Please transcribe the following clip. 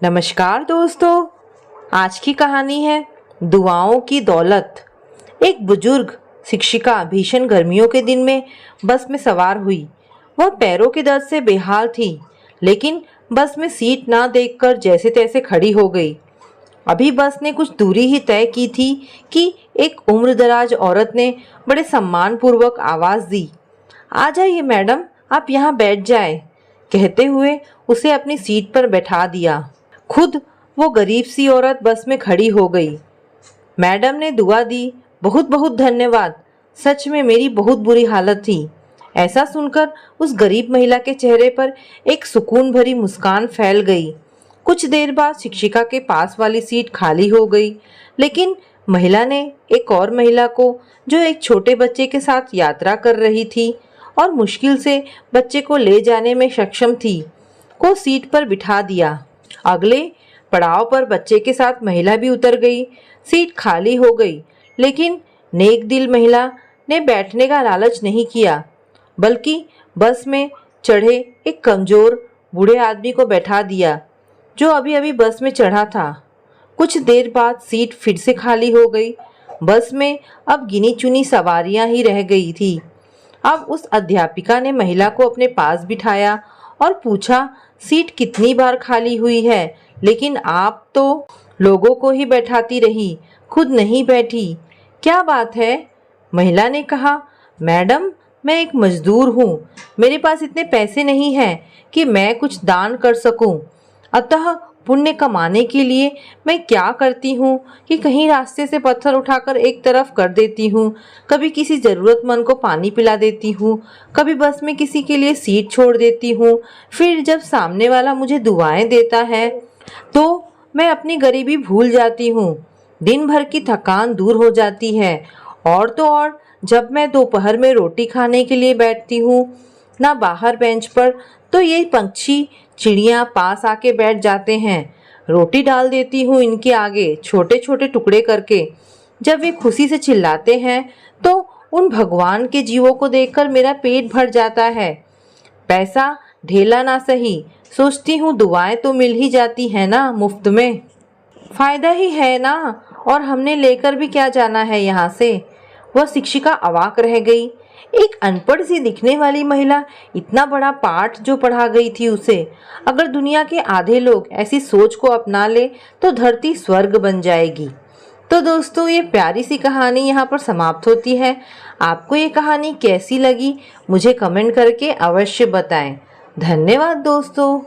नमस्कार दोस्तों, आज की कहानी है दुआओं की दौलत। एक बुजुर्ग शिक्षिका भीषण गर्मियों के दिन में बस में सवार हुई। वह पैरों के दर्द से बेहाल थी, लेकिन बस में सीट ना देखकर जैसे तैसे खड़ी हो गई। अभी बस ने कुछ दूरी ही तय की थी कि एक उम्रदराज औरत ने बड़े सम्मानपूर्वक आवाज़ दी, आ जाइए मैडम, आप यहाँ बैठ जाए। कहते हुए उसे अपनी सीट पर बैठा दिया। खुद वो गरीब सी औरत बस में खड़ी हो गई। मैडम ने दुआ दी, बहुत बहुत धन्यवाद, सच में मेरी बहुत बुरी हालत थी। ऐसा सुनकर उस गरीब महिला के चेहरे पर एक सुकून भरी मुस्कान फैल गई। कुछ देर बाद शिक्षिका के पास वाली सीट खाली हो गई, लेकिन महिला ने एक और महिला को, जो एक छोटे बच्चे के साथ यात्रा कर रही थी और मुश्किल से बच्चे को ले जाने में सक्षम थी, को सीट पर बिठा दिया। अगले पड़ाव पर बच्चे के साथ महिला भी उतर गई। सीट खाली हो गई, लेकिन नेक दिल महिला ने बैठने का लालच नहीं किया, बल्कि बस में चढ़े एक कमजोर बूढ़े आदमी को बैठा दिया, जो अभी अभी बस में चढ़ा था। कुछ देर बाद सीट फिर से खाली हो गई। बस में अब गिनी चुनी सवारियां ही रह गई थी। अब उस अध्यापिका ने महिला को अपने पास बिठाया और पूछा, सीट कितनी बार खाली हुई है, लेकिन आप तो लोगों को ही बैठाती रही, खुद नहीं बैठी, क्या बात है? महिला ने कहा, मैडम, मैं एक मजदूर हूँ, मेरे पास इतने पैसे नहीं हैं कि मैं कुछ दान कर सकूं। अतः पुण्य कमाने के लिए मैं क्या करती हूँ कि कहीं रास्ते से पत्थर उठाकर एक तरफ कर देती हूँ, कभी किसी ज़रूरतमंद को पानी पिला देती हूँ, कभी बस में किसी के लिए सीट छोड़ देती हूँ। फिर जब सामने वाला मुझे दुआएं देता है तो मैं अपनी गरीबी भूल जाती हूँ, दिन भर की थकान दूर हो जाती है। और तो और जब मैं दोपहर में रोटी खाने के लिए बैठती हूँ ना बाहर बेंच पर, तो ये पंछी चिड़ियाँ पास आके बैठ जाते हैं। रोटी डाल देती हूँ इनके आगे छोटे छोटे टुकड़े करके। जब वे खुशी से चिल्लाते हैं तो उन भगवान के जीवों को देखकर मेरा पेट भर जाता है। पैसा ढेला ना सही, सोचती हूँ दुआएं तो मिल ही जाती है ना मुफ्त में, फायदा ही है ना, और हमने लेकर भी क्या जाना है यहाँ से। वह शिक्षिका अवाक रह गई। एक अनपढ़ सी दिखने वाली महिला इतना बड़ा पाठ जो पढ़ा गई थी उसे। अगर दुनिया के आधे लोग ऐसी सोच को अपना ले तो धरती स्वर्ग बन जाएगी। तो दोस्तों, ये प्यारी सी कहानी यहाँ पर समाप्त होती है। आपको ये कहानी कैसी लगी मुझे कमेंट करके अवश्य बताएं। धन्यवाद दोस्तों।